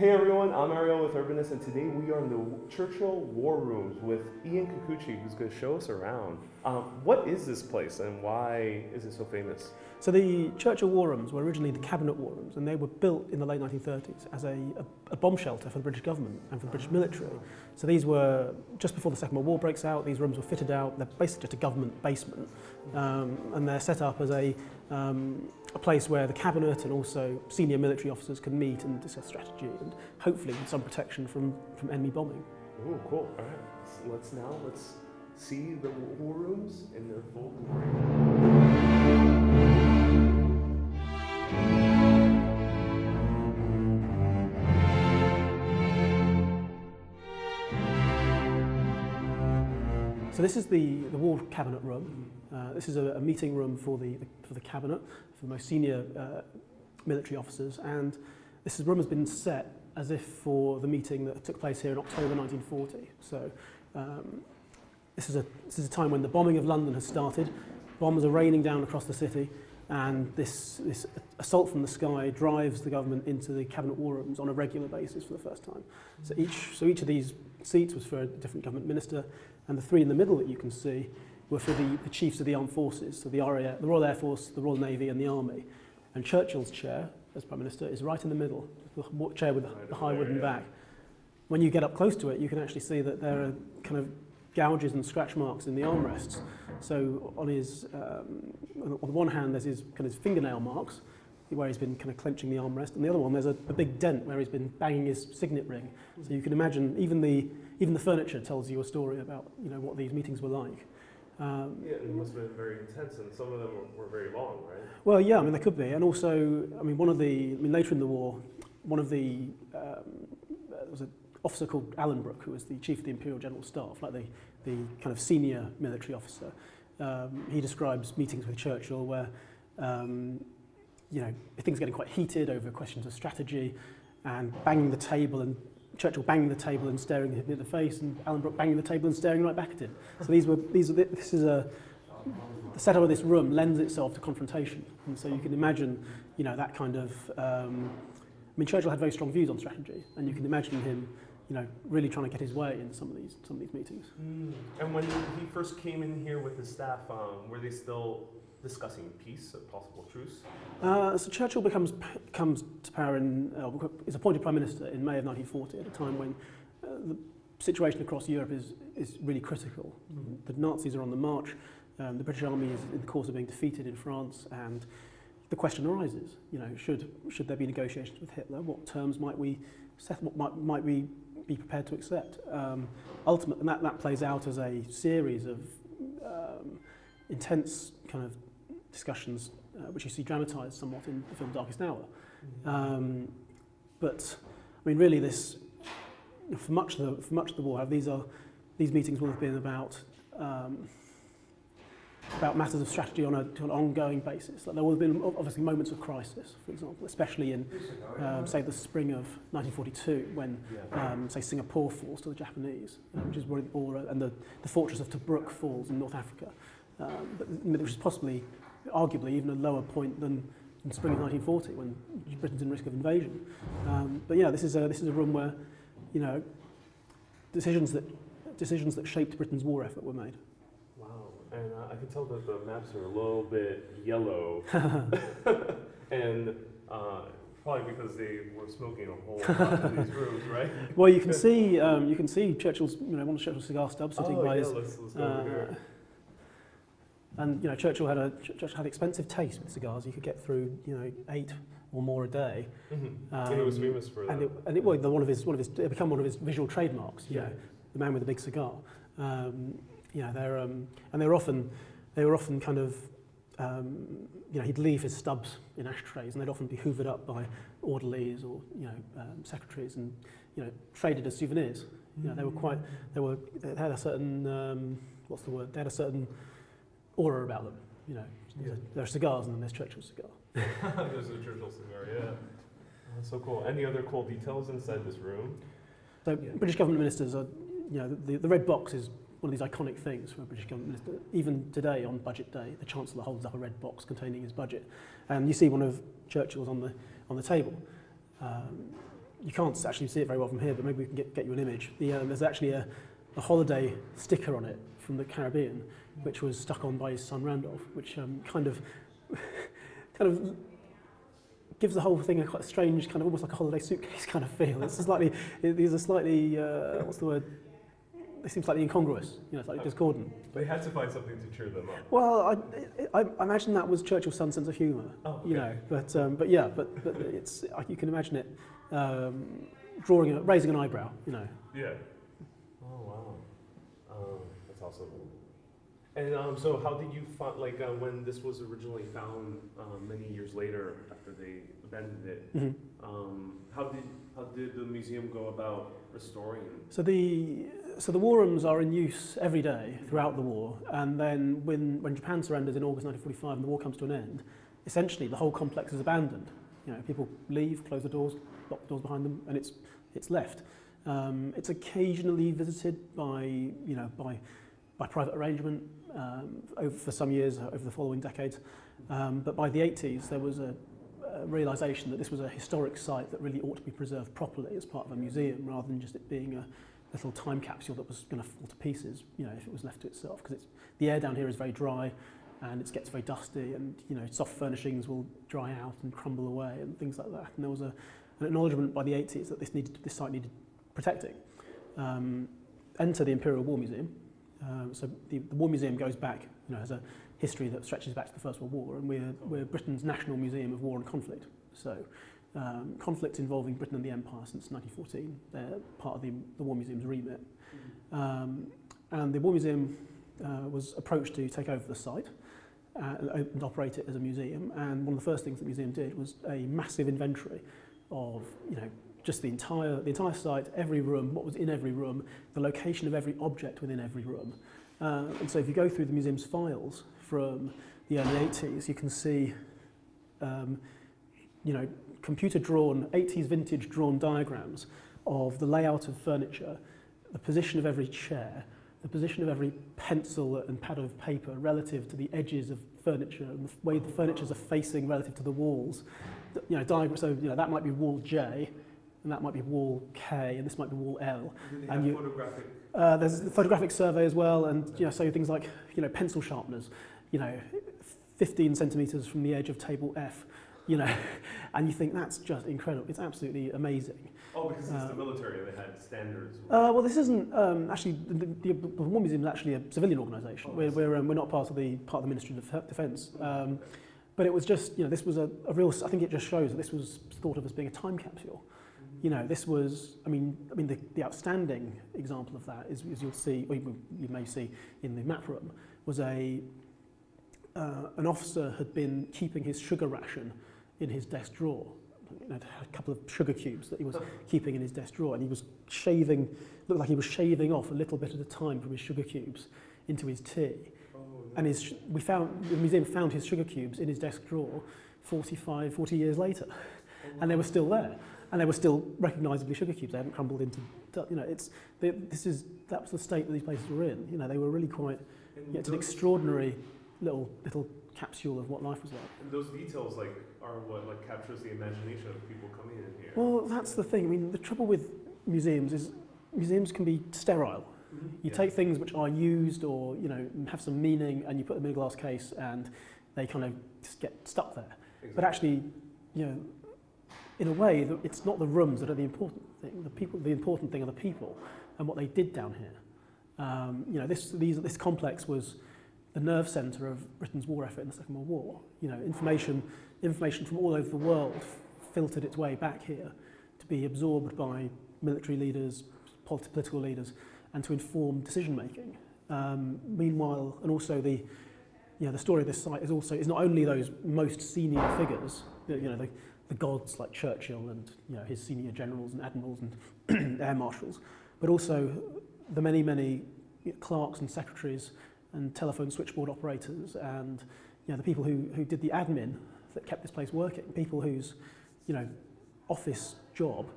Hey everyone, I'm Ariel with Urbanist, and today we are in the Churchill War Rooms with Ian Kikuchi, who's going to show us around. What is this place and why is it so famous? So the Churchill War Rooms were originally the Cabinet War Rooms, and they were built in the late 1930s as a bomb shelter for the British government and for the British military. So these were, just before the Second World War breaks out, these rooms were fitted out. They're basically just a government basement, and they're set up as a place where the cabinet and also senior military officers can meet and discuss strategy and hopefully with some protection from enemy bombing. Oh, cool. All right. Let's see the war rooms in their full glory. So this is the War Cabinet Room. This is a meeting room for the cabinet, for the most senior military officers, and this room has been set as if for the meeting that took place here in October 1940. So this is a time when the bombing of London has started. Bombs are raining down across the city, and this assault from the sky drives the government into the Cabinet War Rooms on a regular basis for the first time. So each of these seats was for a different government minister, and the three in the middle that you can see were for the chiefs of the armed forces, so the Royal Air Force, the Royal Navy and the Army. And Churchill's chair as Prime Minister is right in the middle, the chair with the high wooden back. When you get up close to it, you can actually see that there are kind of gouges and scratch marks in the armrests. So on the one hand there's his fingernail marks, where he's been kind of clenching the armrest, and the other one there's a big dent where he's been banging his signet ring. So you can imagine even the furniture tells you a story about what these meetings were like. Yeah, it must have been very intense, and some of them were very long, right? Well, yeah, I mean, they could be, and also, later in the war, there was an officer called Alan Brooke, who was the chief of the Imperial General Staff, like the kind of senior military officer. He describes meetings with Churchill where, things getting quite heated over questions of strategy, and Churchill banging the table and staring him in the face, and Alan Brooke banging the table and staring right back at him. So the setup of this room lends itself to confrontation, and so you can imagine, that kind of. Churchill had very strong views on strategy, and you can imagine him, really trying to get his way in some of these meetings. And when he first came in here with his staff, were they still discussing peace, a possible truce? So Churchill comes to power is appointed Prime Minister in May of 1940, at a time when the situation across Europe is really critical. The Nazis are on the march, the British Army is in the course of being defeated in France, and the question arises, should there be negotiations with Hitler? What terms might we set? What might we be prepared to accept? Ultimately, that plays out as a series of intense kind of discussions, which you see dramatised somewhat in the film Darkest Hour. But really, this for much of the war, these meetings will have been about matters of strategy on an ongoing basis. Like there will have been obviously moments of crisis, for example, especially in say the spring of 1942, when say Singapore falls to the Japanese, which is and the fortress of Tobruk falls in North Africa. Which is possibly, arguably, even a lower point than in spring of 1940, when Britain's in risk of invasion. But yeah, this is a room where, decisions that shaped Britain's war effort were made. Wow, and I can tell that the maps are a little bit yellow, and probably because they were smoking a whole lot in these rooms, right? Well, you can see Churchill's, one of Churchill's cigar stubs sitting by his. Let's go over here. And Churchill had expensive taste with cigars. You could get through 8 or more a day. And he was famous for that. And it became one of his visual trademarks. The man with the big cigar. They were often kind of he'd leave his stubs in ashtrays, and they'd often be hoovered up by orderlies or secretaries and traded as souvenirs. They had a certain They had a certain aura about them, There are cigars and then there's Churchill's cigar. There's a Churchill cigar, yeah. That's so cool. Any other cool details inside this room? So British government ministers are, the red box is one of these iconic things for a British government minister. Even today on budget day, the Chancellor holds up a red box containing his budget, and you see one of Churchill's on the table. you can't actually see it very well from here, but maybe we can get you an image. There's actually a holiday sticker on it from the Caribbean, which was stuck on by his son Randolph, which kind of gives the whole thing a quite strange, kind of almost like a holiday suitcase kind of feel. These are slightly, what's the word? They seem slightly incongruous, slightly discordant. They had to find something to cheer them up. Well, I imagine that was Churchill's son's sense of humour, okay. But it's you can imagine it raising an eyebrow, Yeah. Oh wow, that's awesome. And so, how did you find, when this was originally found many years later after they abandoned it? Mm-hmm. How did the museum go about restoring it? So the war rooms are in use every day throughout the war, and then when Japan surrenders in August 1945 and the war comes to an end, essentially the whole complex is abandoned. People leave, close the doors, lock the doors behind them, and it's left. It's occasionally visited by private arrangement for some years over the following decades, but by the 80s there was a realisation that this was a historic site that really ought to be preserved properly as part of a museum, rather than just it being a little time capsule that was going to fall to pieces, if it was left to itself. Because the air down here is very dry, and it gets very dusty, and soft furnishings will dry out and crumble away and things like that. And there was an acknowledgement by the 80s that this site needed protecting. Enter the Imperial War Museum. So the War Museum goes back, has a history that stretches back to the First World War, and we're Britain's national museum of war and conflict. So conflicts involving Britain and the Empire since 1914, they're part of the War Museum's remit. And the War Museum was approached to take over the site and operate it as a museum. And one of the first things the museum did was a massive inventory of, just the entire site, every room, what was in every room, the location of every object within every room. And so if you go through the museum's files from the early 80s, you can see, computer-drawn, 80s vintage drawn diagrams of the layout of furniture, the position of every chair, the position of every pencil and pad of paper relative to the edges of furniture and the way the furnitures are facing relative to the walls. So that might be wall J, and that might be wall K, and this might be wall L. And you have photographic? There's the photographic survey as well, and so things like pencil sharpeners, 15 centimetres from the edge of table F, and you think that's just incredible. It's absolutely amazing. Oh, because it's the military, they had standards. Well, this isn't actually the War Museum is actually a civilian organisation. We're not part of the Ministry of Defence. But it was just this was a real. I think it just shows that this was thought of as being a time capsule. This was, the outstanding example of that is, as you'll see, or you may see in the map room, was an officer had been keeping his sugar ration in his desk drawer. Had a couple of sugar cubes that he was keeping in his desk drawer, and he was looked like he was shaving off a little bit at a time from his sugar cubes into his tea. Oh, no. And the museum found his sugar cubes in his desk drawer 40 years later, and they were still there. And they were still recognisably sugar cubes. They hadn't crumbled into, that was the state that these places were in. They were really quite. It's an extraordinary little capsule of what life was like. And those details are what captures the imagination of people coming in here. Well, that's the thing. The trouble with museums is museums can be sterile. Mm-hmm. You take things which are used or have some meaning, and you put them in a glass case, and they kind of just get stuck there. Exactly. But actually, in a way, it's not the rooms that are the important thing. The important thing are the people and what they did down here. This complex was the nerve centre of Britain's war effort in the Second World War. Information from all over the world filtered its way back here to be absorbed by military leaders, political leaders, and to inform decision making. Meanwhile, and also the story of this site is not only those most senior figures, the gods like Churchill and his senior generals and admirals and air marshals, but also the many clerks and secretaries and telephone switchboard operators and the people who did the admin that kept this place working, people whose office job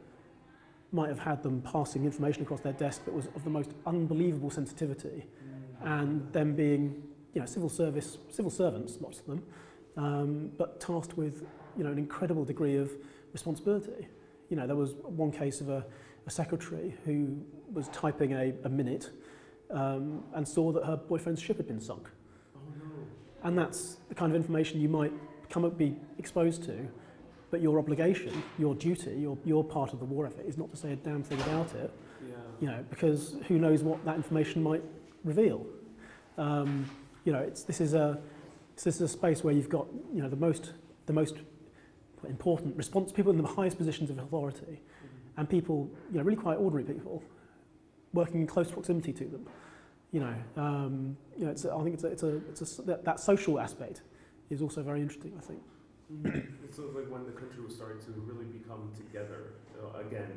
might have had them passing information across their desk that was of the most unbelievable sensitivity, and them being civil servants, lots of them, but tasked with an incredible degree of responsibility. You know, there was one case of a secretary who was typing a minute and saw that her boyfriend's ship had been sunk. Oh no. And that's the kind of information you might be exposed to, but your obligation, your duty, your part of the war effort is not to say a damn thing about it. Yeah. You know, because who knows what that information might reveal. You know, this is a space where you've got, you know, the most important people in the highest positions of authority, and people, you know, really quite ordinary people, working in close proximity to them. You know, I think that social aspect is also very interesting, I think. It's sort of like when the country was starting to really become together again.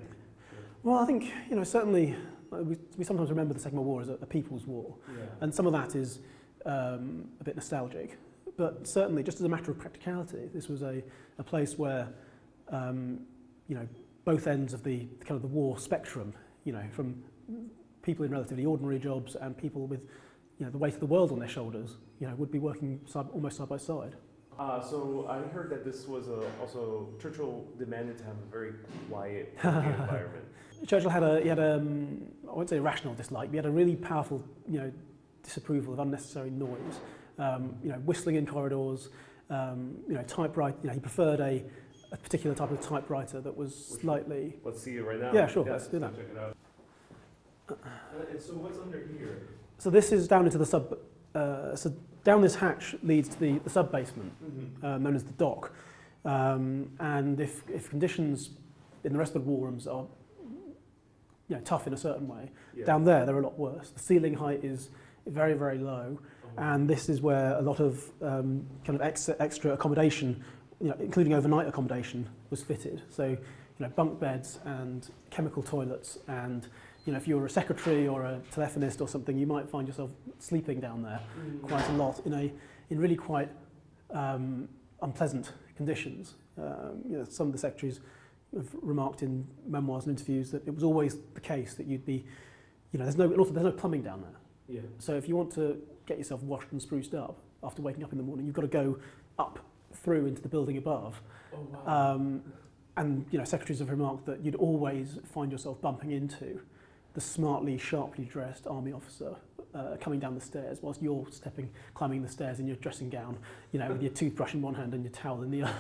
Yeah. Well, I think, you know, certainly we sometimes remember the Second World War as a people's war, and some of that is a bit nostalgic. But certainly, just as a matter of practicality, this was a place where, you know, both ends of the kind of the war spectrum, you know, from people in relatively ordinary jobs and people with, you know, the weight of the world on their shoulders, you know, would be working almost side by side. So I heard that this was also Churchill demanded to have a very quiet working environment. Churchill had I won't say a rational dislike, but he had a really powerful, you know, disapproval of unnecessary noise. You know, whistling in corridors, you know, typewriter. You know, he preferred a particular type of typewriter that was slightly. Let's see it right now. Yeah, sure. Let's do that. Check it out. And so what's under here? So this is down into the sub. So down this hatch leads to the sub basement, known as the dock. And if conditions in the rest of the war rooms are, you know, tough in a certain way, down there they're a lot worse. The ceiling height is very, very low. And this is where a lot of kind of extra accommodation, you know, including overnight accommodation, was fitted. So, you know, bunk beds and chemical toilets, and, you know, if you were a secretary or a telephonist or something, you might find yourself sleeping down there quite a lot in really quite unpleasant conditions. You know, some of the secretaries have remarked in memoirs and interviews that it was always the case that you'd be, you know, there's no plumbing down there. Yeah. So if you want to get yourself washed and spruced up after waking up in the morning, you've got to go up through into the building above. Oh, wow. And, you know, secretaries have remarked that you'd always find yourself bumping into the smartly, sharply dressed army officer coming down the stairs whilst you're climbing the stairs in your dressing gown, you know, with your toothbrush in one hand and your towel in the other.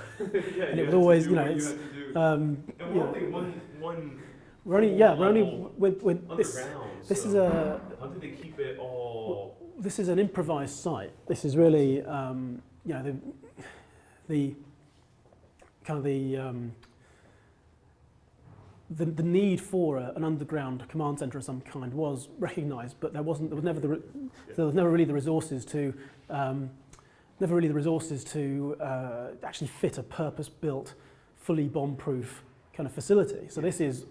Yeah, and it was always, you know, it's. And we're only with this. This so is a. How did they keep it all? This is an improvised site. This is really, you know, the kind of the need for an underground command centre of some kind was recognised, but there was never really the resources to actually fit a purpose-built, fully bomb-proof kind of facility. So this is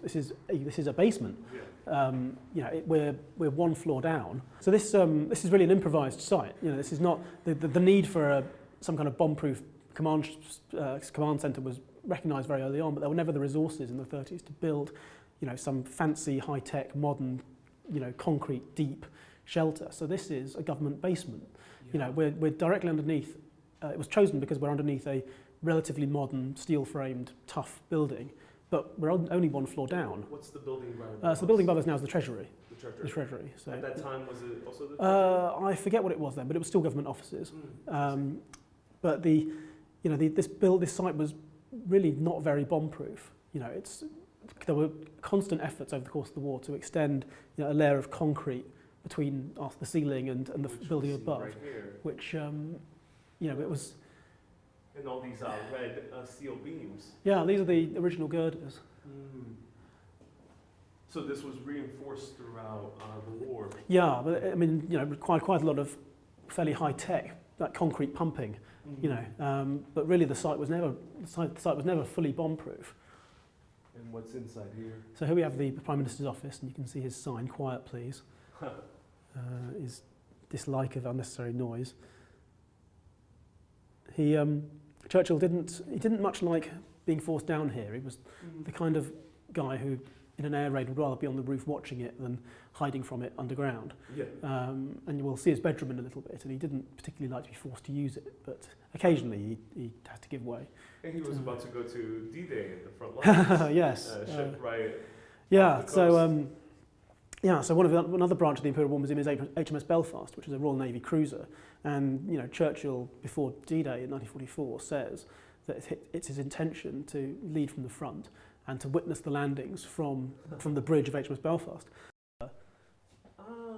a basement. You know, we're one floor down. So this is really an improvised site. You know, this is not the need for some kind of bomb-proof command centre was recognised very early on, but there were never the resources in the 30s to build, you know, some fancy, high-tech, modern, you know, concrete, deep shelter. So this is a government basement. Yeah. You know, we're directly underneath. It was chosen because we're underneath a relatively modern, steel-framed, tough building, but we're only one floor down. What's the building above? So the building above us now is the Treasury. The Treasury. So at that time, was it also the Treasury? I forget what it was then, but it was still government offices. But this site was really not very bomb-proof. You know, there were constant efforts over the course of the war to extend, you know, a layer of concrete between the ceiling and the building above, right here. Which, you know, it was. And all these red steel beams. Yeah, these are the original girders. So this was reinforced throughout the war. Yeah, but I mean, you know, required quite a lot of fairly high tech, like concrete pumping. You know, but really the site was never fully bomb-proof. And what's inside here? So here we have the Prime Minister's office, and you can see his sign, "Quiet, please." His dislike of unnecessary noise. Churchill didn't much like being forced down here. He was the kind of guy who in an air raid would rather be on the roof watching it than hiding from it underground. Yeah. And you will see his bedroom in a little bit, and he didn't particularly like to be forced to use it, but occasionally he had to give way. And he was about to go to D-Day in the front lines. Yes. Ship right. Yeah. off the So. coast. So another branch of the Imperial War Museum is HMS Belfast, which is a Royal Navy cruiser. And Churchill, before D-Day in 1944, says that it's his intention to lead from the front and to witness the landings from the bridge of HMS Belfast.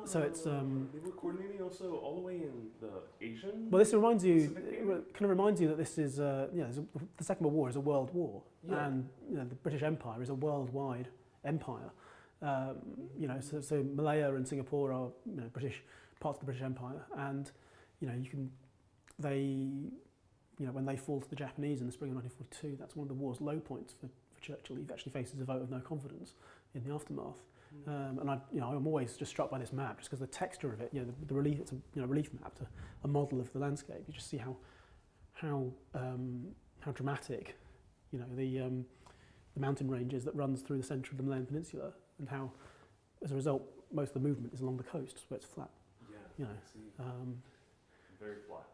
So it's They were coordinating also all the way in the Asian. well, this reminds you, Pacific it area? kind of reminds you that this is the Second World War is a world war, Yeah. and the British Empire is a worldwide empire. So Malaya and Singapore are British parts of the British Empire, and when they fall to the Japanese in the spring of 1942, that's one of the war's low points for Churchill. He actually faces a vote of no confidence in the aftermath. And I'm always just struck by this map, just because the texture of it, the relief, it's a relief map, a model of the landscape. You just see how dramatic, the mountain ranges that runs through the centre of the Malayan Peninsula, and how, as a result, most of the movement is along the coast where it's flat. Yeah. I see. Very flat.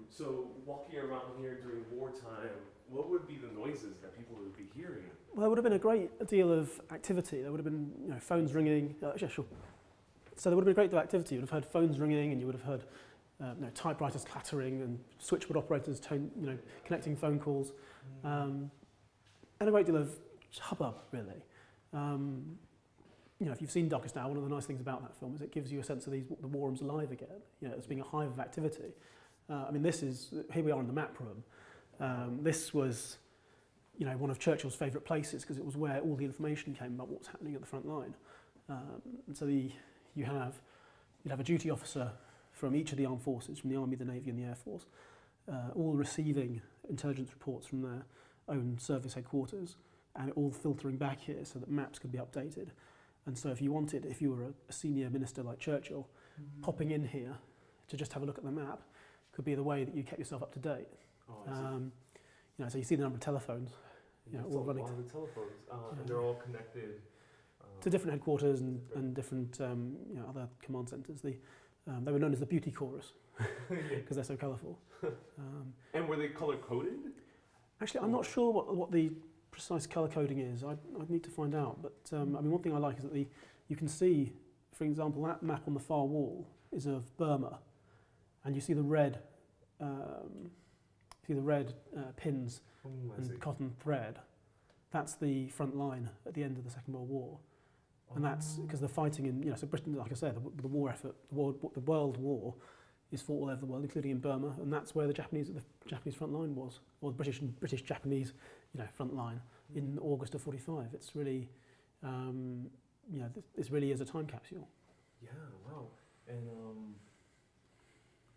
So walking around here during wartime, what would be the noises that people would be hearing? Well, there would have been a great deal of activity. There would have been phones ringing. Yeah, sure. So there would have been a great deal of activity. You would have heard phones ringing, and you would have heard typewriters clattering and switchboard operators connecting phone calls, and a great deal of hubbub, really. If you've seen Darkest Hour, one of the nice things about that film is it gives you a sense of the war rooms alive again, as being a hive of activity. Here we are in the map room. This was, one of Churchill's favourite places because it was where all the information came about what's happening at the front line. And so you'd have a duty officer from each of the armed forces, from the Army, the Navy and the Air Force, all receiving intelligence reports from their own service headquarters, and it all filtering back here so that maps could be updated. And so if you were a senior minister like Churchill, popping in here to just have a look at the map could be the way that you kept yourself up to date. So you see the number of telephones, all running a lot of telephones, and they're all connected to different headquarters and different other command centres. They were known as the beauty chorus because they're so colourful. And were they color coded? Actually, I'm not sure what the precise colour coding is. I'd need to find out. But one thing I like is that you can see, for example, that map on the far wall is of Burma, and you see the red pins and cotton thread. That's the front line at the end of the Second World War. And that's because the fighting in, so Britain, like I said, the war effort, the World War is fought all over the world, including in Burma, and that's where the Japanese front line was, or the British-Japanese, front line in August of '45. It's really, this really is a time capsule. Yeah, wow,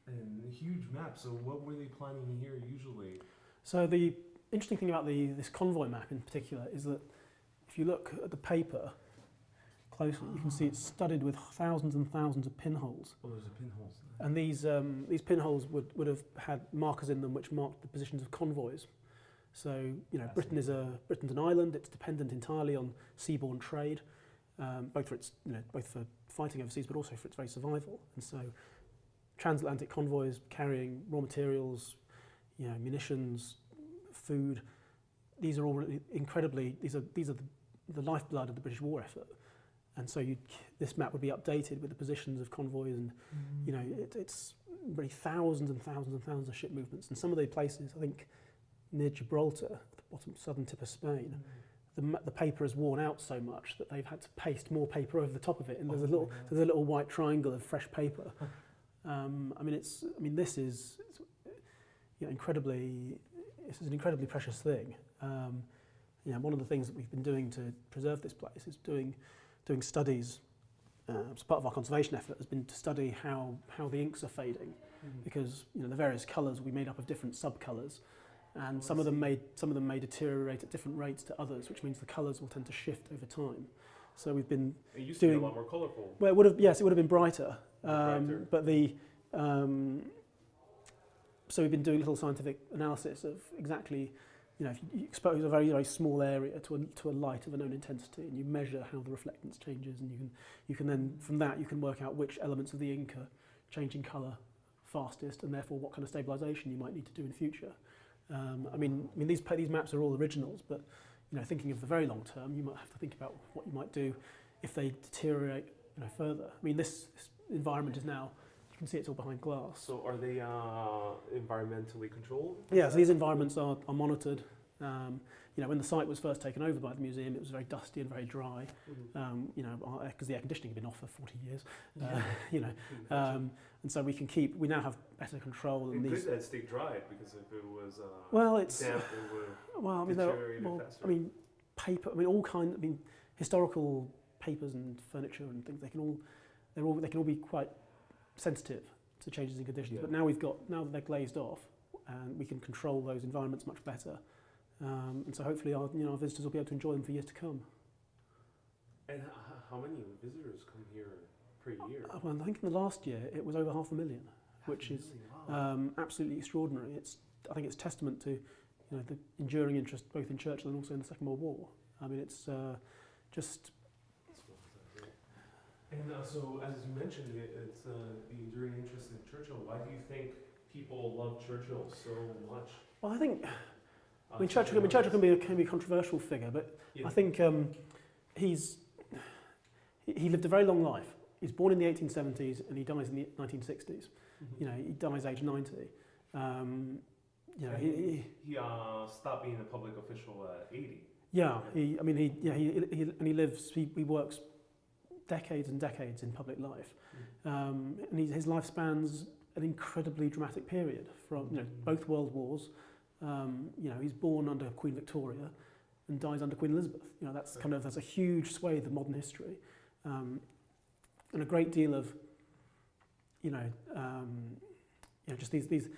and a huge map. So what were they planning here usually? So the interesting thing about this convoy map in particular is that if you look at the paper closely, you can see it's studded with thousands and thousands of pinholes. Oh, there's a pinholes there. And these pinholes would have had markers in them which marked the positions of convoys. So Britain's an island. It's dependent entirely on seaborne trade, both for fighting overseas, but also for its very survival. And so transatlantic convoys carrying raw materials, munitions, food. These are all really incredibly. These are the lifeblood of the British war effort. And so this map would be updated with the positions of convoys, and it's really thousands and thousands and thousands of ship movements. And some of the places, I think, near Gibraltar, at the bottom southern tip of Spain, the paper is worn out so much that they've had to paste more paper over the top of it, and there's a little white triangle of fresh paper. This is incredibly. This is an incredibly precious thing. One of the things that we've been doing to preserve this place is doing studies. As part of our conservation effort has been to study how the inks are fading, because the various colours will be made up of different subcolours, and some of them may deteriorate at different rates to others, which means the colours will tend to shift over time. So we've been it used to be a lot more colourful. Well, it would have been brighter, but so we've been doing little scientific analysis of exactly if you expose a very, very small area to a light of a known intensity, and you measure how the reflectance changes, and you can then, from that, you can work out which elements of the ink are changing colour fastest, and therefore what kind of stabilisation you might need to do in future. I mean, these maps are all originals, but thinking of the very long term, you might have to think about what you might do if they deteriorate further. I mean, this environment is now, you can see it's all behind glass. So are they environmentally controlled? Yeah, so these environments are monitored. When the site was first taken over by the museum, it was very dusty and very dry, because the air conditioning had been off for 40 years, and so we now have better control. And these. Good that stay dry, because if it was it's damp, it would deteriorate faster. Paper. Historical papers and furniture and things. They can all be quite sensitive to changes in conditions. Yeah. But now that they're glazed off, and we can control those environments much better. And so hopefully our visitors will be able to enjoy them for years to come. And how many visitors come here per year? Well, I think in the last year it was over 500,000, which is absolutely extraordinary. I think it's testament to the enduring interest both in Churchill and also in the Second World War. I mean, it's just. And so, as you mentioned, it's the enduring interest in Churchill. Why do you think people love Churchill so much? Well, I think. Churchill can be a controversial figure, but yeah. I think he lived a very long life. He's born in the 1870s and he dies in the 1960s. Mm-hmm. He dies age 90. He stopped being a public official at 80. Yeah, he works decades and decades in public life, and his life spans an incredibly dramatic period from both world wars. He's born under Queen Victoria and dies under Queen Elizabeth. That's a huge swathe of modern history, and a great deal of just these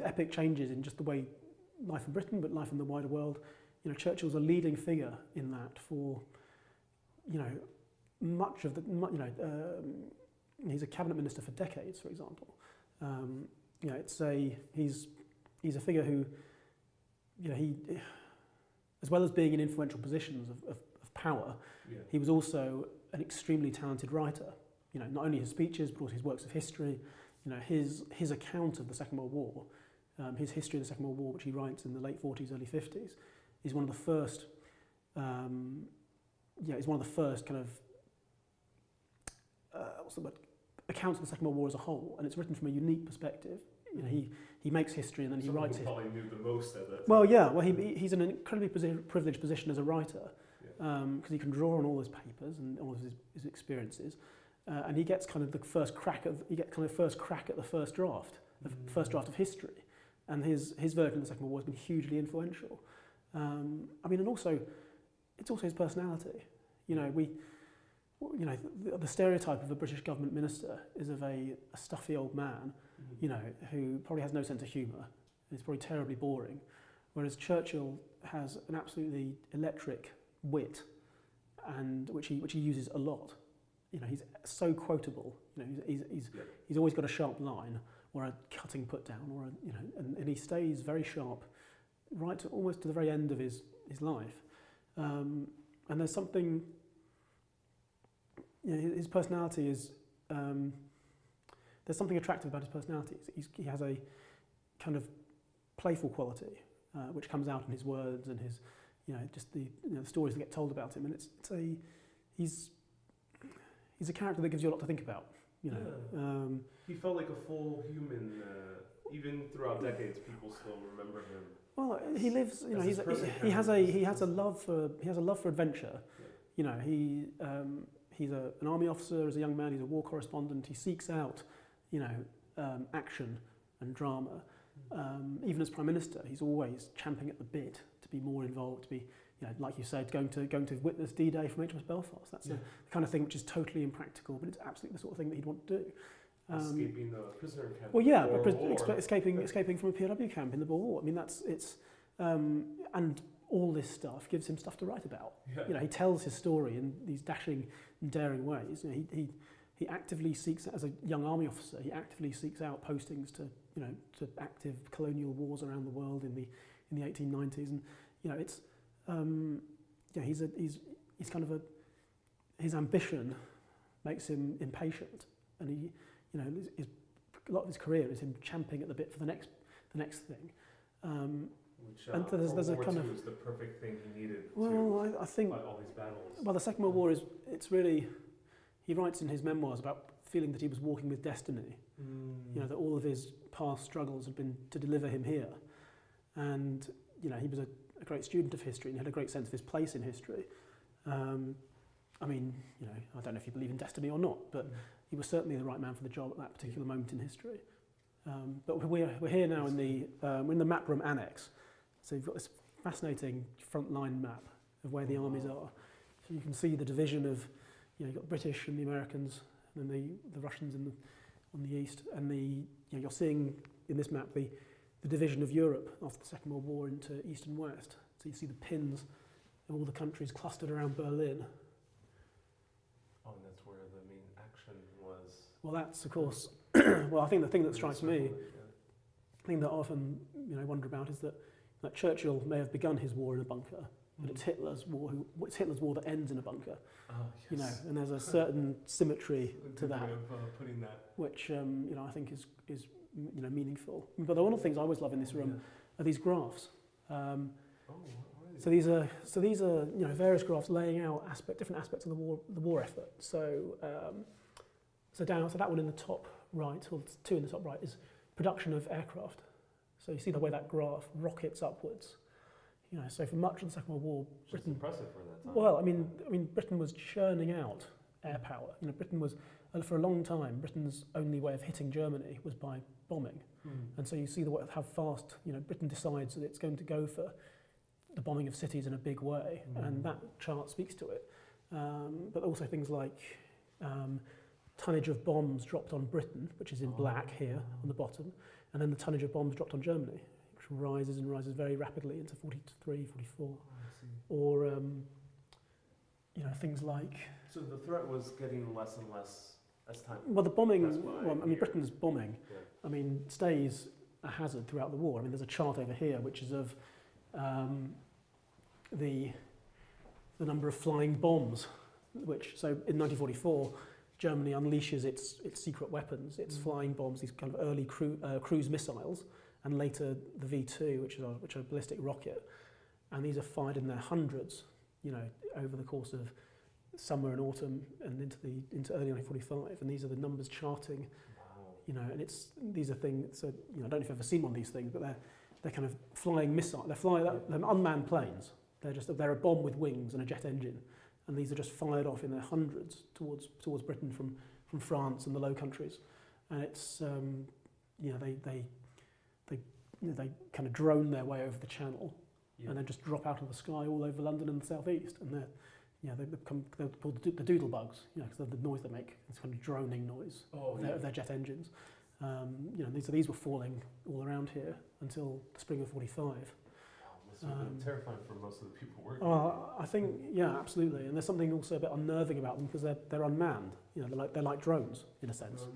epic changes in just the way life in Britain, but life in the wider world. Churchill's a leading figure in that for much of the he's a cabinet minister for decades, for example. He's a figure who. He, as well as being in influential positions of power, he was also an extremely talented writer. Not only his speeches, but also his works of history. His account of the Second World War, his history of the Second World War, which he writes in the late 40s, early 50s, is one of the first. Is one of the first kind of accounts of the Second World War as a whole, and it's written from a unique perspective. He makes history and then he writes it. Probably knew the most of it. Well, yeah. Well, he's in an incredibly privileged position as a writer, because he can draw on all his papers and all of his experiences, and he gets kind of the first crack at the first draft, first draft of history, and his version of the Second World War has been hugely influential. And also, it's also his personality. The stereotype of a British government minister is of a stuffy old man, who probably has no sense of humour, and is probably terribly boring, whereas Churchill has an absolutely electric wit, and which he uses a lot. He's so quotable. He's always got a sharp line or a cutting put down, or and he stays very sharp right to almost to the very end of his life. And there's something. His personality is. There's something attractive about his personality. He has a kind of playful quality, which comes out in his words and his, just the stories that get told about him. And he's a character that gives you a lot to think about. He felt like a full human. Even throughout decades, people still remember him. Well, he lives. He has a love for adventure. Yeah. He's an army officer as a young man. He's a war correspondent. He seeks out, action and drama. Even as Prime Minister, he's always champing at the bit to be more involved, to be, like you said, going to witness D-Day from HMS Belfast. That's the kind of thing which is totally impractical, but it's absolutely the sort of thing that he'd want to do. Escaping the prisoner camp. Well, yeah, escaping from a POW camp in the Boer War. I mean, and all this stuff gives him stuff to write about. Yeah. He tells his story in these dashing and daring ways. He actively seeks, as a young army officer, he actively seeks out postings to active colonial wars around the world in the 1890s, and You know, it's he's kind of his ambition makes him impatient, and he, you know, a lot of his career is him champing at the bit for the next thing. Which and there's a kind of was the perfect thing he needed. Well, I think fight all these battles. Well, the Second World War it's really, he writes in his memoirs about feeling that he was walking with destiny. You know, that all of his past struggles had been to deliver him here, and you know, he was a great student of history and he had a great sense of his place in history. I mean, you know, I don't know if you believe in destiny or not, but he was certainly the right man for the job at that particular moment in history. But we're here now we're in the map room annex. So you've got this fascinating front line map of where the armies are. So you can see the division of, you know, you've got the British and the Americans, and then the Russians on the east, and you know, you're seeing in this map the division of Europe after the Second World War into east and west. So you see the pins of all the countries clustered around Berlin. Oh, and that's where the main action was. Well, that's of course. Well, I think the thing that strikes me, the thing that I often, you know, wonder about is that Churchill may have begun his war in a bunker, but it's Hitler's war. It's Hitler's war that ends in a bunker. Oh, yes. You know, and there's a certain symmetry to that, Putting that. which you know, I think is you know, meaningful. But one of the things I always love in this room are these graphs. So these are you know, various graphs laying out different aspects of the war effort. So so that one in the top right, or two in the top right, is production of aircraft. So you see the way that graph rockets upwards. You know, so for much of the Second World War, Britain. Impressive for that time. Well, I mean, Britain was churning out air power. You know, Britain was, for a long time, Britain's only way of hitting Germany was by bombing. And so you see how fast, you know, Britain decides that it's going to go for the bombing of cities in a big way, and that chart speaks to it. But also things like tonnage of bombs dropped on Britain, which is in black here on the bottom, and then the tonnage of bombs dropped on Germany, which rises and rises very rapidly into 43, 44. Or, you know, things like... So the threat was getting less and less as time... Well, the bombing, Britain's bombing, I mean, stays a hazard throughout the war. I mean, there's a chart over here which is of the number of flying bombs, so in 1944, Germany unleashes its secret weapons, its flying bombs, these kind of early cruise missiles, and later the V2, which are a ballistic rocket, and these are fired in their hundreds, you know, over the course of summer and autumn and into early 1945, and these are the numbers charting, you know, and these are things. So, you know, I don't know if you've ever seen one of these things, but they're kind of flying missiles. They're unmanned planes. They're a bomb with wings and a jet engine. And these are just fired off in their hundreds towards Britain from France and the Low Countries, and it's you know, they kind of drone their way over the Channel, and then just drop out of the sky all over London and the southeast, and they're called the doodle bugs, you know, because of the noise they make. It's kind of droning noise of their jet engines. You know, these were falling all around here until the spring of '45. Terrifying for most of the people working. I think, yeah, absolutely. And there's something also a bit unnerving about them because they're unmanned. You know, they're like drones in a sense.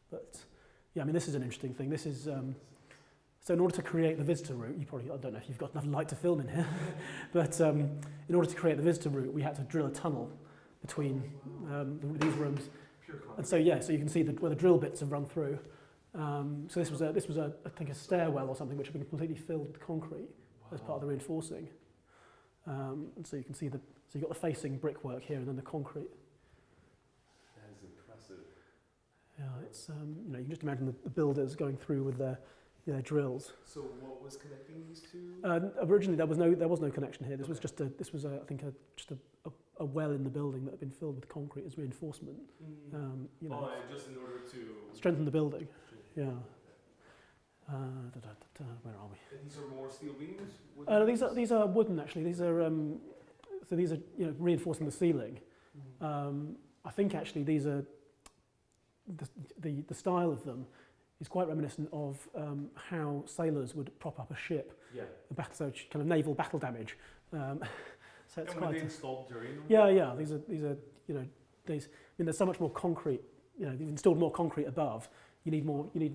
But yeah, I mean, this is an interesting thing. This is so in order to create the visitor route, I don't know if you've got enough light to film in here, but in order to create the visitor route, we had to drill a tunnel between these rooms. And so so you can see where the drill bits have run through. So this was I think a stairwell or something which had been completely filled with concrete as part of the reinforcing. And so you can see so you've got the facing brickwork here and then the concrete. That is impressive. Yeah, it's you know, you can just imagine the builders going through with their drills. So what was connecting these two? Originally there was no connection here. This was just a well in the building that had been filled with concrete as reinforcement. You know, just in order to strengthen the building. Yeah. Where are we? And these are more steel beams? These are wooden actually. These are you know, reinforcing the ceiling. I think actually these are the style of them is quite reminiscent of how sailors would prop up a ship. So kind of naval battle damage. So it's and quite. were they installed during? Yeah. These are you know, I mean, there's so much more concrete. You know, you've installed more concrete above. You need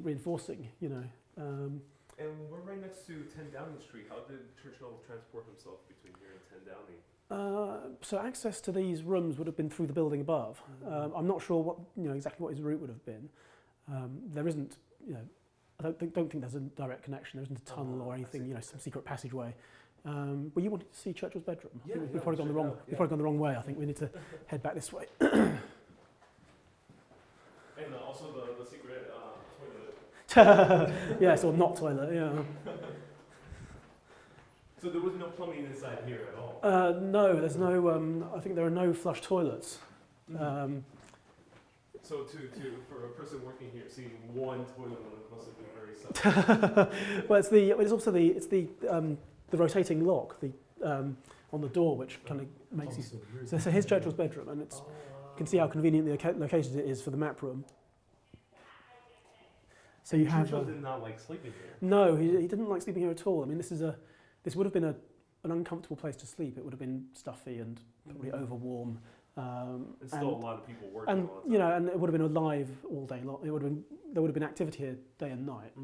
reinforcing. You know, And we're right next to 10 Downing Street. How did Churchill transport himself between here and 10 Downing? So access to these rooms would have been through the building above. I'm not sure what exactly what his route would have been. There isn't, I don't think there's a direct connection. There isn't a tunnel or anything, some secret passageway. But you wanted to see Churchill's bedroom. I think we've probably gone the wrong. We've probably gone the wrong way. I think we need to head back this way. And also the secret toilet. Yes, or not toilet. Yeah. So there was no plumbing inside here at all. No, there's no. I think there are no flush toilets. So for a person working here, seeing one toilet must have been very suspect. Well, it's also the rotating lock on the door, which kind of makes you. So here's Churchill's bedroom, and you can see how conveniently located it is for the map room. So you have. Churchill did not like sleeping here. No, he didn't like sleeping here at all. I mean, this would have been an uncomfortable place to sleep. It would have been stuffy and probably overwarm. And still a lot of people working. And all the time. and it would have been alive all day long. There would have been activity here day and night.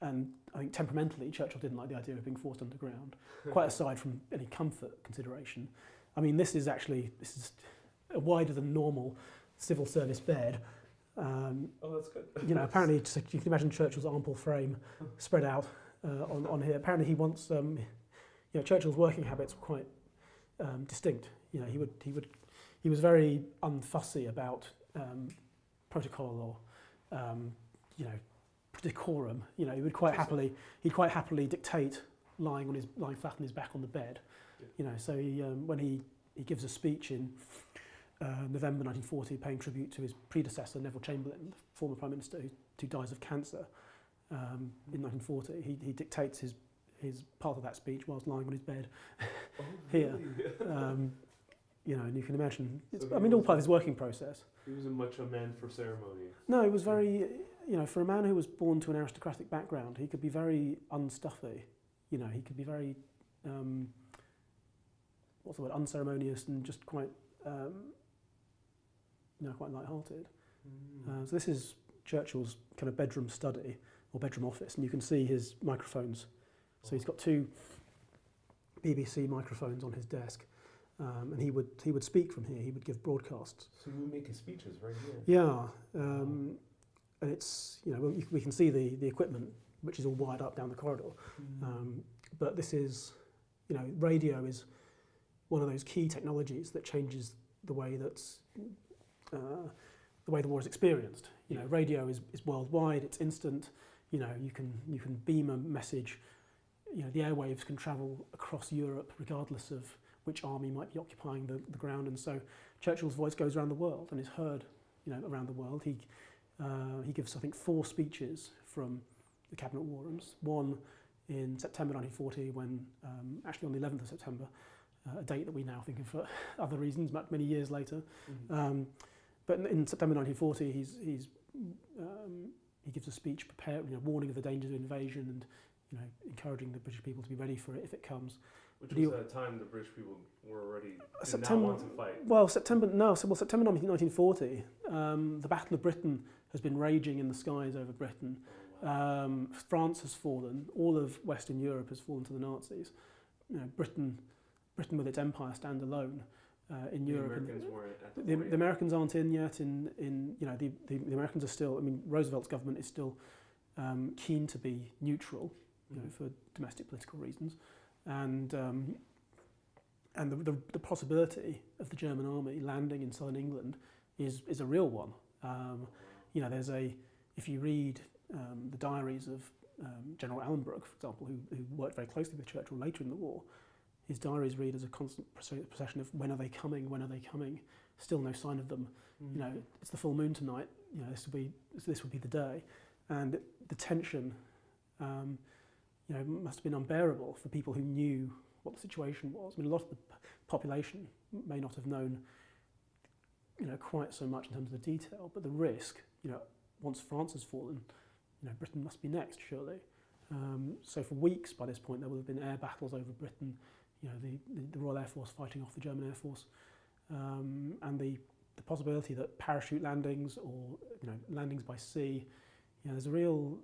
And I think temperamentally, Churchill didn't like the idea of being forced underground. Quite aside from any comfort consideration, I mean, this is a wider than normal civil service bed. Oh, that's good. Apparently, you can imagine Churchill's ample frame spread out on here. Apparently, he wants. Churchill's working habits were quite distinct. He was very unfussy about protocol or decorum. He'd quite happily dictate lying flat on his back on the bed. So when he gives a speech in November 1940, paying tribute to his predecessor Neville Chamberlain, the former Prime Minister who dies of cancer in 1940, he dictates his part of that speech whilst lying on his bed here. And you can imagine, all part of his working process. He wasn't much a man for ceremony. No, he was very, for a man who was born to an aristocratic background, he could be very unstuffy. He could be very, unceremonious and just quite, quite light-hearted. So this is Churchill's kind of bedroom study or bedroom office, and you can see his microphones. So he's got two BBC microphones on his desk, and he would speak from here. He would give broadcasts. So he would make his speeches right here. Yeah, and it's we can see the equipment, which is all wired up down the corridor. But this is, radio is one of those key technologies that changes the way the way the war is experienced. Radio is worldwide. It's instant. You can beam a message. The airwaves can travel across Europe regardless of which army might be occupying the ground, and so Churchill's voice goes around the world and is heard, around the world. He gives, I think, 4 speeches from the Cabinet War Rooms. One in September 1940, when actually on the 11th of September, a date that we now think of for other reasons, many years later. But in September 1940, he gives a speech, warning of the dangers of invasion and encouraging the British people to be ready for it if it comes. Which was at a time the British people were already did not want to fight. Well, September 1940, the Battle of Britain has been raging in the skies over Britain. France has fallen. All of Western Europe has fallen to the Nazis. Britain with its empire stand alone in Europe. The Americans weren't at the Americans aren't in yet. The Americans are still. Roosevelt's government is still keen to be neutral, for domestic political reasons, and the possibility of the German army landing in southern England is a real one. If you read the diaries of General Allenbrook, for example, who worked very closely with Churchill later in the war, his diaries read as a constant procession of when are they coming, still no sign of them. It's the full moon tonight, this would be the day, and the tension must have been unbearable for people who knew what the situation was. A lot of the population may not have known quite so much in terms of the detail, but the risk, once France has fallen, Britain must be next, surely. So for weeks by this point there will have been air battles over Britain, the Royal Air Force fighting off the German Air Force, and the possibility that parachute landings or landings by sea, there's a real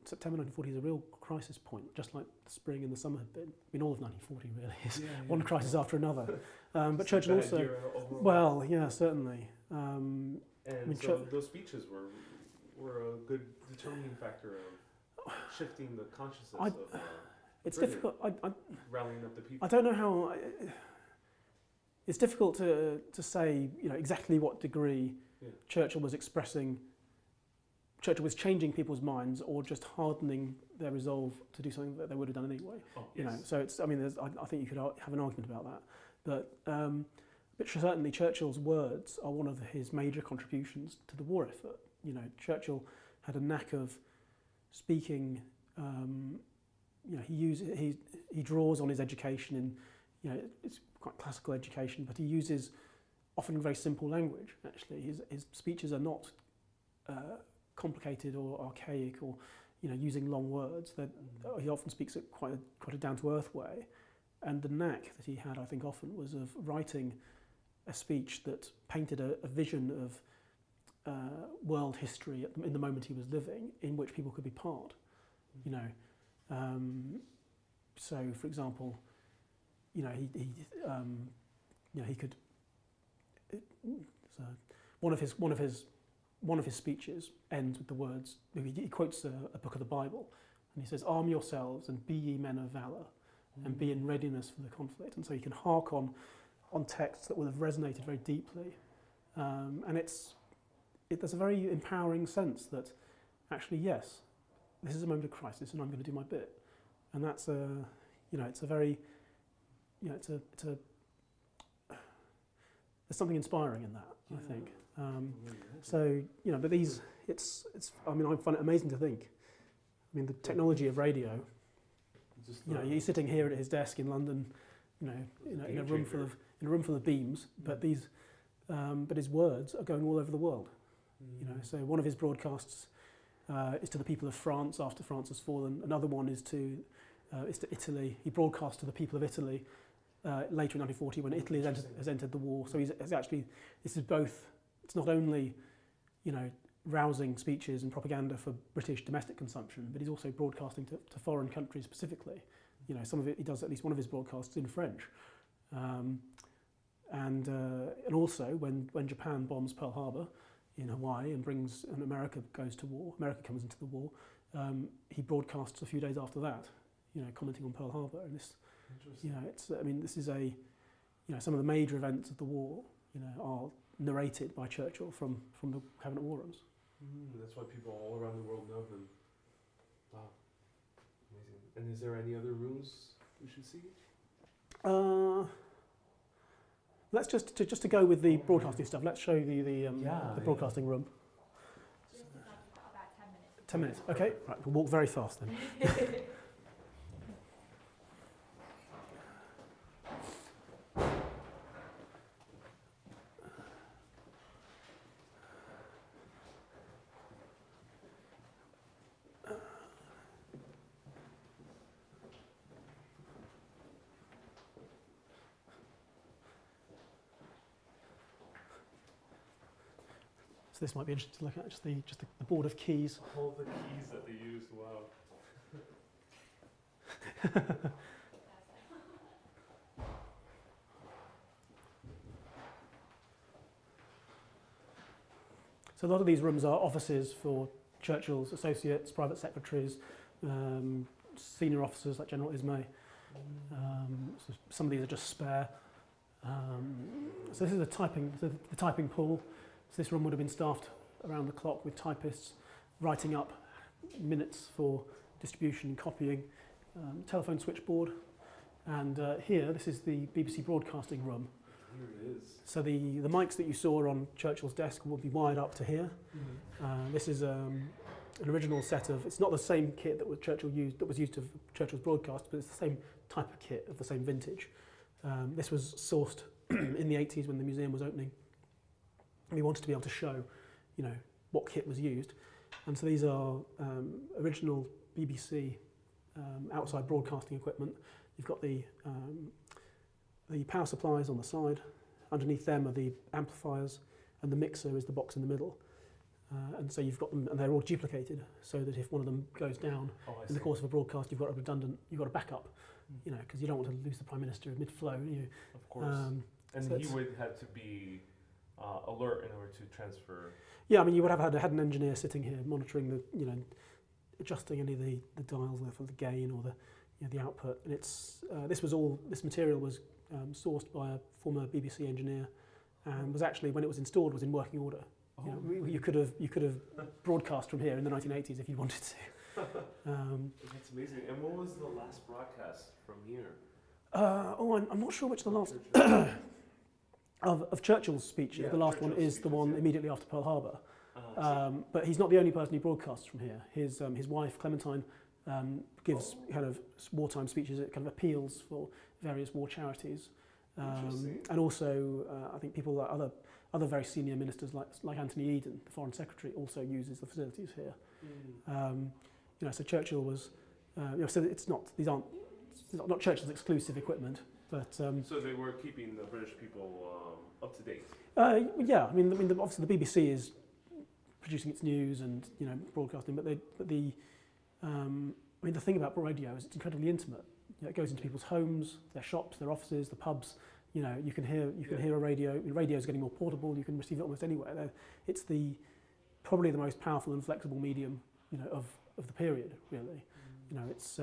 September 1940 is a real crisis point, just like the spring and the summer had been. I mean, all of 1940 really is one crisis after another. But Churchill also, well, yeah, certainly. And I mean, so those speeches were a good determining factor of shifting the consciousness of it's Britain, difficult. rallying up the people. I don't know how. It's difficult to say, exactly what degree Churchill was expressing. Churchill was changing people's minds or just hardening their resolve to do something that they would have done anyway. So it's. I mean, I think you could have an argument about that, but certainly Churchill's words are one of his major contributions to the war effort. Churchill had a knack of speaking. He draws on his education in, it's quite classical education, but he uses often very simple language. Actually, his speeches are not complicated or archaic or using long words. He often speaks at quite a down-to-earth way, and the knack that he had, I think, often was of writing a speech that painted a vision of world history in the moment he was living, in which people could be part. So, for example, he could. One of his speeches ends with the words. He quotes a book of the Bible, and he says, "Arm yourselves and be ye men of valor, and be in readiness for the conflict." And so you can hark on texts that will have resonated very deeply, and there's a very empowering sense that actually, yes, this is a moment of crisis, and I'm going to do my bit, and that's it's a very, there's something inspiring in that, I think. So but these, I mean, I find it amazing to think. I mean, the technology of radio. He's sitting here at his desk in London, in a room full of beams, but his words are going all over the world. So one of his broadcasts is to the people of France after France has fallen. Another one is to Italy. He broadcast to the people of Italy later in 1940 when Italy has entered the war. So this is both. It's not only, rousing speeches and propaganda for British domestic consumption, but he's also broadcasting to foreign countries specifically. Some of it he does at least one of his broadcasts in French, and also when Japan bombs Pearl Harbor in Hawaii and America goes to war. America comes into the war. He broadcasts a few days after that, commenting on Pearl Harbor. And this, this is some of the major events of the war, are narrated by Churchill from the Cabinet War Rooms. That's why people all around the world know him. Wow, amazing. And is there any other rooms we should see? Let's just to go with the broadcasting stuff. Let's show you the broadcasting room. Just about 10 minutes. 10 minutes. Okay. Right. We'll walk very fast then. So this might be interesting to look at, just the board of keys. All the keys that they used, wow. So a lot of these rooms are offices for Churchill's associates, private secretaries, senior officers like General Ismay. So some of these are just spare. So this is the typing pool. So this room would have been staffed around the clock with typists writing up minutes for distribution and copying, telephone switchboard, and here, this is the BBC broadcasting room. Here it is. So the mics that you saw on Churchill's desk will be wired up to here. This is an original set of, it's not the same kit that was used for Churchill's broadcast, but it's the same type of kit of the same vintage. This was sourced in the 80s when the museum was opening. We wanted to be able to show, what kit was used. And so these are original BBC outside broadcasting equipment. You've got the power supplies on the side. Underneath them are the amplifiers, and the mixer is the box in the middle. And so you've got them, and they're all duplicated, so that if one of them goes down Oh, I in the see. course of a broadcast, you've got a backup, you know, because you don't want to lose the Prime Minister mid-flow. Of course. So And he it's- would have to be alert in order to transfer. Yeah, I mean, you would have had an engineer sitting here monitoring adjusting any of the dials for the gain or the output. And it's this material was sourced by a former BBC engineer, and was actually, when it was installed, was in working order. You know, you could have broadcast from here in the 1980s if you wanted to. That's amazing. And what was the last broadcast from here? I'm not sure which the last of Churchill's speeches. Yeah, the last one Churchill's is the one speeches, yeah. immediately after Pearl Harbor. I see. But he's not the only person who broadcasts from here. His wife Clementine gives kind of wartime speeches. It kind of appeals for various war charities, Interesting. and also I think people like other very senior ministers like Anthony Eden, the Foreign Secretary, also uses the facilities here. So Churchill was, so it's not not Churchill's exclusive equipment, but So they were keeping the British people up to date. yeah. I mean, obviously the BBC is producing its news and broadcasting, but the thing about radio is it's incredibly intimate. It goes into people's homes, their shops, their offices, the pubs. You can hear a radio. Radio is getting more portable. You can receive it almost anywhere. It's probably the most powerful and flexible medium of the period. Really, it's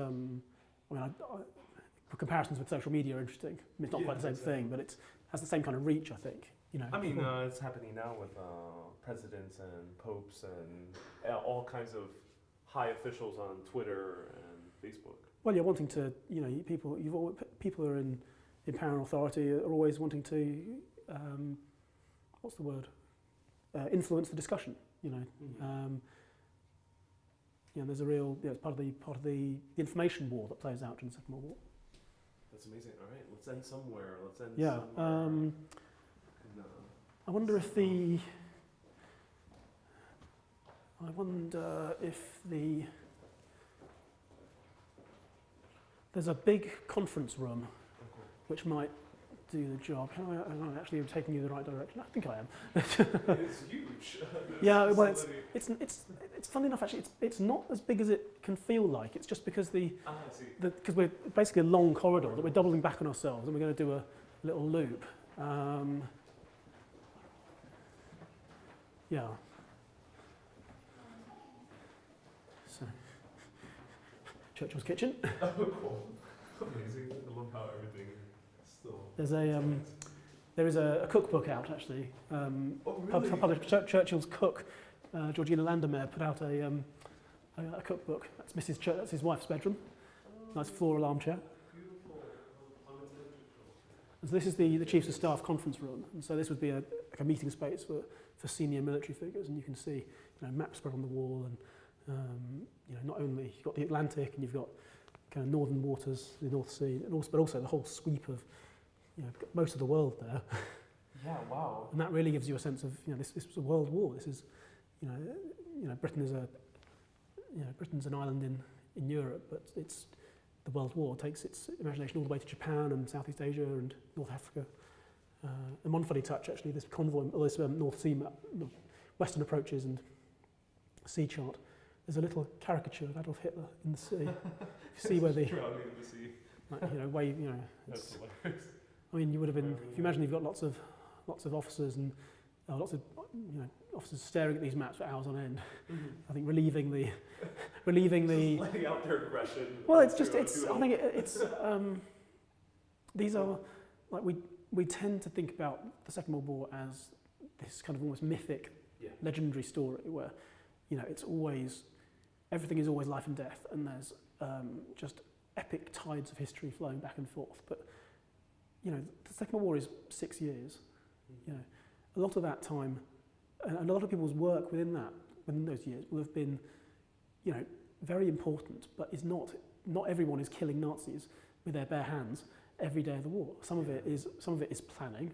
comparisons with social media are interesting. I mean, it's not quite the same thing, but it has the same kind of reach, I think. I mean, it's happening now with presidents and popes and all kinds of high officials on Twitter and Facebook. Well, you're wanting to, people who are in power and authority are always wanting to, what's the word? Influence the discussion. There's a real, it's part of the information war that plays out in the Second World War. That's amazing. All right, let's end somewhere. Yeah. I wonder if there's a big conference room which might do the job. I'm actually taking you in the right direction. I think I am. It's huge. Yeah, well, it's funny enough. Actually, it's not as big as it can feel like. It's just because because we're basically a long corridor that we're doubling back on ourselves, and we're going to do a little loop. Yeah. So, Churchill's kitchen. Oh, cool. Amazing. I love how everything still. There is a cookbook out actually. Really? Published. Churchill's cook, Georgina Landermere, put out a cookbook. That's his wife's bedroom. Nice floral armchair. Beautiful. And so this is the Chiefs of Staff conference room, and so this would be a meeting space for senior military figures, and you can see maps spread on the wall, and not only you've got the Atlantic and you've got kind of northern waters, the North Sea, but also the whole sweep of most of the world there. Yeah. Wow. And that really gives you a sense of this was a world war. This is Britain is Britain's an island in Europe, but it's the World War takes its imagination all the way to Japan and Southeast Asia and North Africa. And one funny touch, actually, this convoy, or this North Sea map, Western approaches and sea chart, there's a little caricature of Adolf Hitler in the sea. You see where the, Drowning in the sea. wave, That's hilarious. I mean, you would have been, if you imagine you've got lots of officers and lots of officers staring at these maps for hours on end. Mm-hmm. I think relieving the Just letting out their aggression. well, it's I think it's these are like we tend to think about the Second World War as this kind of almost mythic, legendary story where it's always everything is always life and death, and there's just epic tides of history flowing back and forth. But the Second World War is 6 years. A lot of that time, and a lot of people's work within those years will have been, very important, but is not everyone is killing Nazis with their bare hands every day of the war. Some of it is planning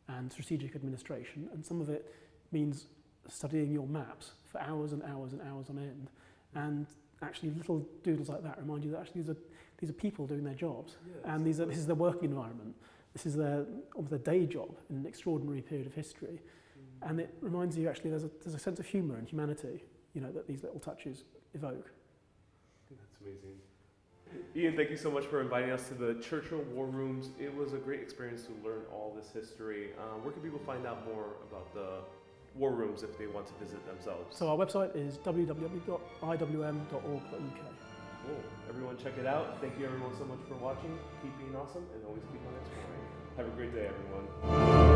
and strategic administration, and some of it means studying your maps for hours and hours and hours on end. And actually, little doodles like that remind you that actually these are people doing their jobs, and this is their working environment. This is almost their day job in an extraordinary period of history. And it reminds you actually there's a sense of humour and humanity, you know, that these little touches evoke. That's amazing. Ian, thank you so much for inviting us to the Churchill War Rooms. It was a great experience to learn all this history. Where can people find out more about the war rooms if they want to visit themselves? So our website is www.iwm.org.uk. Cool. Everyone check it out. Thank you everyone so much for watching. Keep being awesome and always keep on exploring. Have a great day, everyone.